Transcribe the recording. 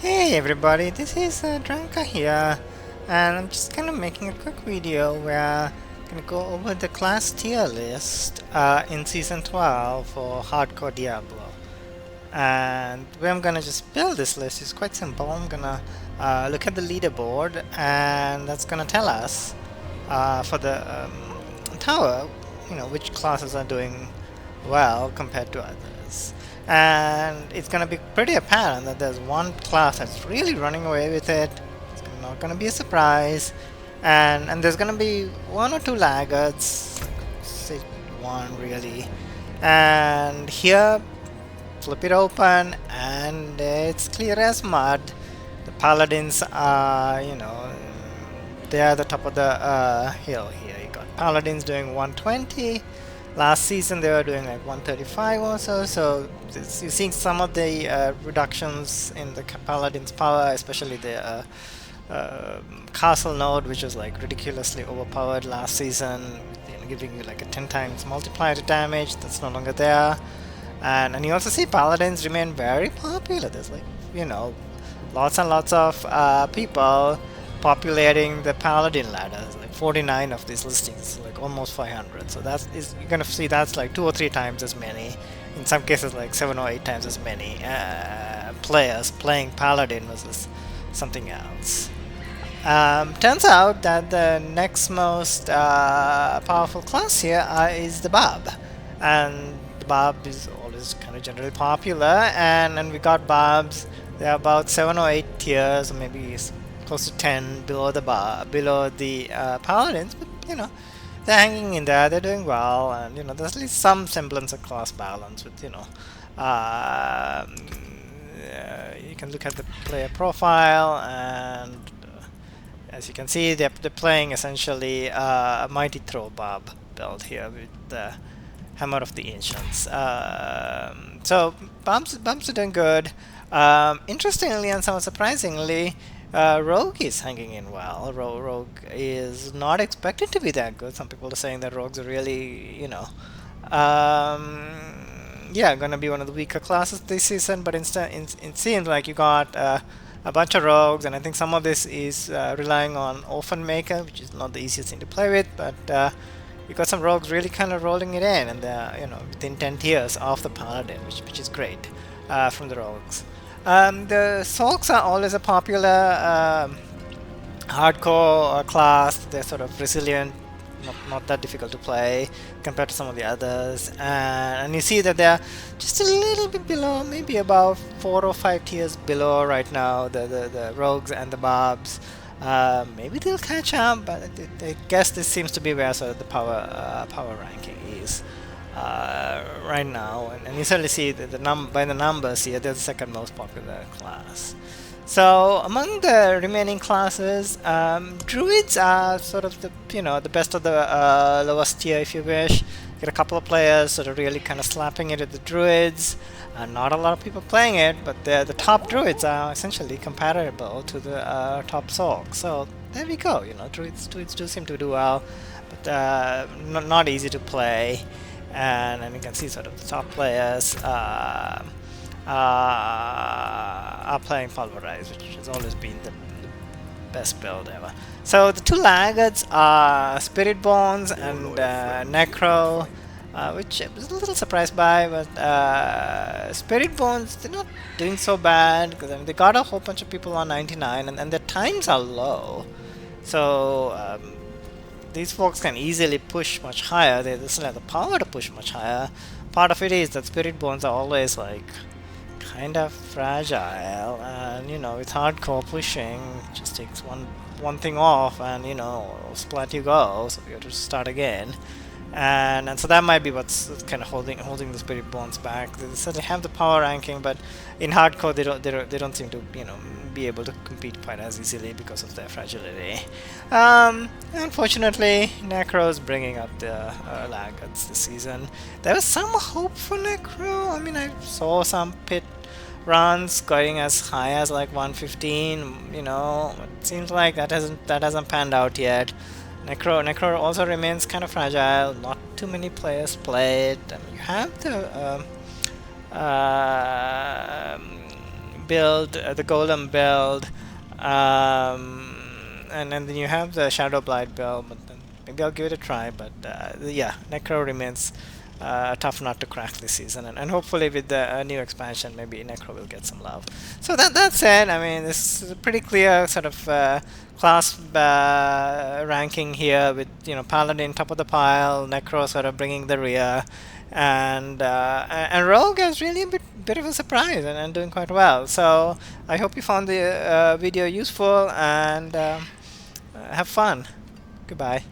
Hey everybody, this is Dranka here, and I'm just kind of making a quick video where I'm gonna go over the class tier list in season 12 for Hardcore Diablo. And the way I'm gonna just build this list is quite simple. I'm gonna look at the leaderboard, and that's gonna tell us for the tower, which classes are doing well compared to others. And it's going to be pretty apparent that there's one class that's really running away with it. It's not going to be a surprise. And there's going to be one or two laggards, say one really. And here, flip it open, and it's clear as mud. The Paladins are, they are the top of the hill here. You got Paladins doing 120. Last season they were doing like 135 or so. So you're seeing some of the reductions in the Paladin's power, especially the castle node, which was like ridiculously overpowered last season, giving you like a 10 times multiplier to damage. That's no longer there. And you also see Paladins remain very popular. There's like, lots and lots of people populating the Paladin ladders. Like 49 of these listings, like almost 500. So you're gonna see that's like 2 or 3 times as many. In some cases, like 7 or 8 times as many players playing Paladin versus something else. Turns out that the next most powerful class here is the Barb, and the Barb is always kind of generally popular. And we got Barbs. There are about 7 or 8 tiers, or maybe close to 10 below the Paladins, but they're hanging in there. They're doing well, and there's at least some semblance of class balance with you can look at the player profile, and as you can see, they're playing essentially a mighty throw Barb build here with the Hammer of the Ancients. So Barbs are doing good. Interestingly and somewhat surprisingly, Rogue is hanging in well. Rogue is not expected to be that good. Some people are saying that Rogues are really, gonna be one of the weaker classes this season. But instead, it seems like you got a bunch of Rogues, and I think some of this is relying on Orphan Maker, which is not the easiest thing to play with. But you got some Rogues really kind of rolling it in, and they're within 10 tiers of the Paladin, which is great from the Rogues. The Sorcs are always a popular hardcore class. They're sort of resilient, not that difficult to play compared to some of the others. And you see that they're just a little bit below, maybe about 4 or 5 tiers below right now, the Rogues and the Barbs. Maybe they'll catch up, but I guess this seems to be where sort of the power ranking is right now, and you certainly see by the numbers here, they're the second most popular class. So among the remaining classes, Druids are sort of the best of the lowest tier, if you wish. Get a couple of players sort of really kind of slapping it at the Druids. Not a lot of people playing it, but the top Druids are essentially comparable to the top Sorcs. So there we go. Druids do seem to do well, but not easy to play. And you can see sort of the top players are playing Pulverize, which has always been the best build ever. So the 2 laggards are Spiritborn and Necro, which I was a little surprised by, but Spiritborn, they're not doing so bad, because they got a whole bunch of people on 99, and their times are low. So these folks can easily push much higher. They still have the power to push much higher. Part of it is that Spiritborns are always like kind of fragile, and with hardcore pushing, it just takes one thing off, and splat you go. So you have to start again. And so that might be what's kind of holding the Spiritborns back. They certainly have the power ranking, but in hardcore they don't seem to be able to compete quite as easily because of their fragility. Unfortunately, Necro is bringing up the laggards this season. There was some hope for Necro. I mean, I saw some pit runs going as high as like 115. It seems like that hasn't panned out yet. Necro also remains kind of fragile. Not too many players play it. You have the build, the Golem build, and then you have the Shadow Blight build, but then maybe I'll give it a try. But yeah, Necro remains a tough nut to crack this season, and hopefully with the new expansion, maybe Necro will get some love. So that said, I mean, this is a pretty clear sort of class ranking here, with Paladin top of the pile, Necro sort of bringing the rear, and Rogue is really a bit of a surprise and doing quite well. So I hope you found the video useful, and have fun. Goodbye.